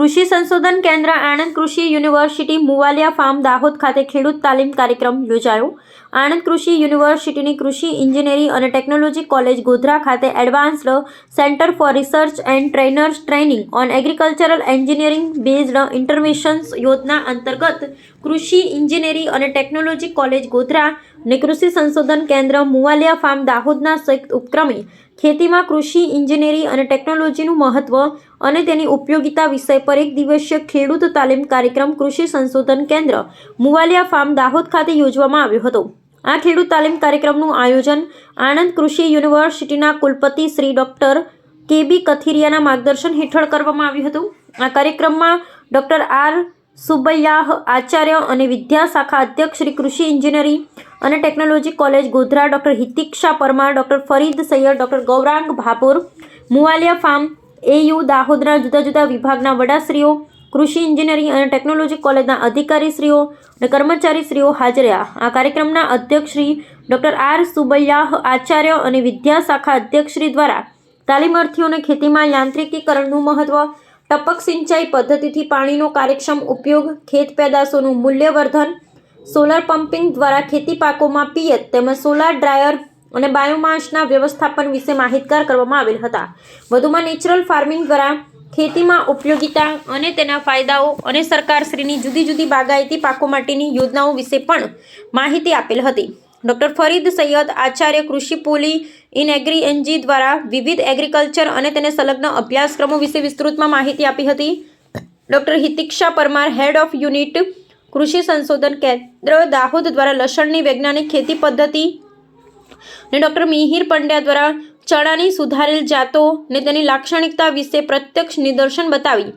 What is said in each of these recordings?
કૃષિ સંશોધન કેન્દ્ર આણંદ કૃષિ યુનિવર્સિટી મુવાલિયા ફાર્મ દાહોદ ખાતે ખેડૂત તાલીમ કાર્યક્રમ યોજાયો। આણંદ કૃષિ યુનિવર્સિટીની કૃષિ ઇજનેરી અને ટેકનોલોજી કોલેજ ગોધરા ખાતે advanced centre for research and trainers training on agricultural engineering based interventions યોજના અંતર્ગત કૃષિ ઇજનેરી અને ટેકનોલોજી કોલેજ ગોધરા અને કૃષિ સંશોધન કેન્દ્ર મુવાલિયા ફાર્મ દાહોદના સંયુક્ત ઉપક્રમે ખેતીમાં કૃષિ ઇજનેરી અને ટેકનોલોજીનું મહત્વ અને તેની ઉપયોગિતા વિષય પર એક દિવસીય ખેડૂત તાલીમ કાર્યક્રમ કૃષિ સંશોધન કેન્દ્ર મુવાલિયા ફાર્મ દાહોદ ખાતે યોજવામાં આવ્યો હતો। આ ખેડૂત તાલીમ કાર્યક્રમનું આયોજન આણંદ કૃષિ યુનિવર્સિટીના કુલપતિ શ્રી ડોક્ટર કે.બી. કથિરિયાના માર્ગદર્શન હેઠળ કરવામાં આવ્યું હતું। આ કાર્યક્રમમાં ડોક્ટર આર સુબૈયાહ આચાર્ય અને વિદ્યા શાખા અધ્યક્ષ શ્રી કૃષિ ઇજનેરી અને technology college Godhra doctor Hitiksha Parmar, doctor Farid Syed, doctor Gaurang Bhabhor, Muvaliya farm AU દાહોદના જુદા જુદા વિભાગના વડાશ્રીઓ, કૃષિ ઇજનેરી અને ટેકનોલોજી કોલેજના અધિકારીશ્રીઓ અને કર્મચારીશ્રીઓ હાજર રહ્યા। આ કાર્યક્રમના અધ્યક્ષ શ્રી ડોક્ટર આર સુબૈયાહ આચાર્ય અને વિદ્યા શાખા અધ્યક્ષ શ્રી દ્વારા તાલીમાર્થીઓને ખેતીમાં યાંત્રિકીકરણનું મહત્વ, ટપક સિંચાઈ પદ્ધતિથી પાણીનો કાર્યક્ષમ ઉપયોગ, ખેત પેદાશોનું મૂલ્યવર્ધન, સોલાર પમ્પિંગ દ્વારા ખેતી પાકોમાં પિયત તેમજ સોલાર ડ્રાયર અને બાયોમાસના વ્યવસ્થાપન વિશે માહિતગાર કરવામાં આવેલ હતા। વધુમાં નેચરલ ફાર્મિંગ દ્વારા ખેતીમાં ઉપયોગિતા અને તેના ફાયદાઓ અને સરકારશ્રીની જુદી જુદી બાગાયતી પાકો માટેની યોજનાઓ વિશે પણ માહિતી આપેલ હતી। ડોક્ટર ફરીદ સૈયદ આચાર્ય કૃષિ પોલી ઇન એગ્રી એનજી દ્વારા વિવિધ એગ્રીકલ્ચર અને તેને સંલગ્ન અભ્યાસક્રમો વિશે વિસ્તૃતમાં માહિતી આપી હતી। Doctor Hitiksha Parmar head of unit કૃષિ સંશોધન કેન્દ્ર દાહોદ દ્વારા લસણની વૈજ્ઞાનિક ખેતી પદ્ધતિ અને ડોક્ટર મિહિર પંડ્યા દ્વારા ચણાની સુધારેલ જાતો ને તેની લાક્ષણિકતા વિશે પ્રત્યક્ષ નિદર્શન બતાવી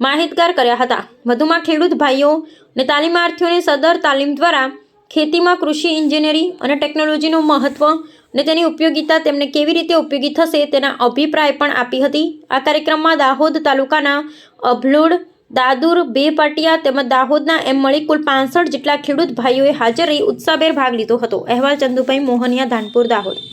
માહિતગાર કર્યા હતા। વધુમાં ખેડૂત ભાઈઓ અને તાલીમાર્થીઓને સદર તાલીમ દ્વારા ખેતીમાં કૃષિ ઇજનેરી અને ટેકનોલોજીનું મહત્વ અને તેની ઉપયોગિતા તેમને કેવી રીતે ઉપયોગી થશે તેના અભિપ્રાય પણ આપી હતી। આ કાર્યક્રમમાં દાહોદ તાલુકાના અભલોડ, દાદુર, બે પાટિયા તેમજ દાહોદના એમ મળી કુલ 65 જેટલા ખેડૂત ભાઈઓએ હાજર રહી ઉત્સાહભેર ભાગ લીધો હતો। અહેવાલ ચંદુભાઈ મોહનિયા, ધાનપુર, દાહોદ।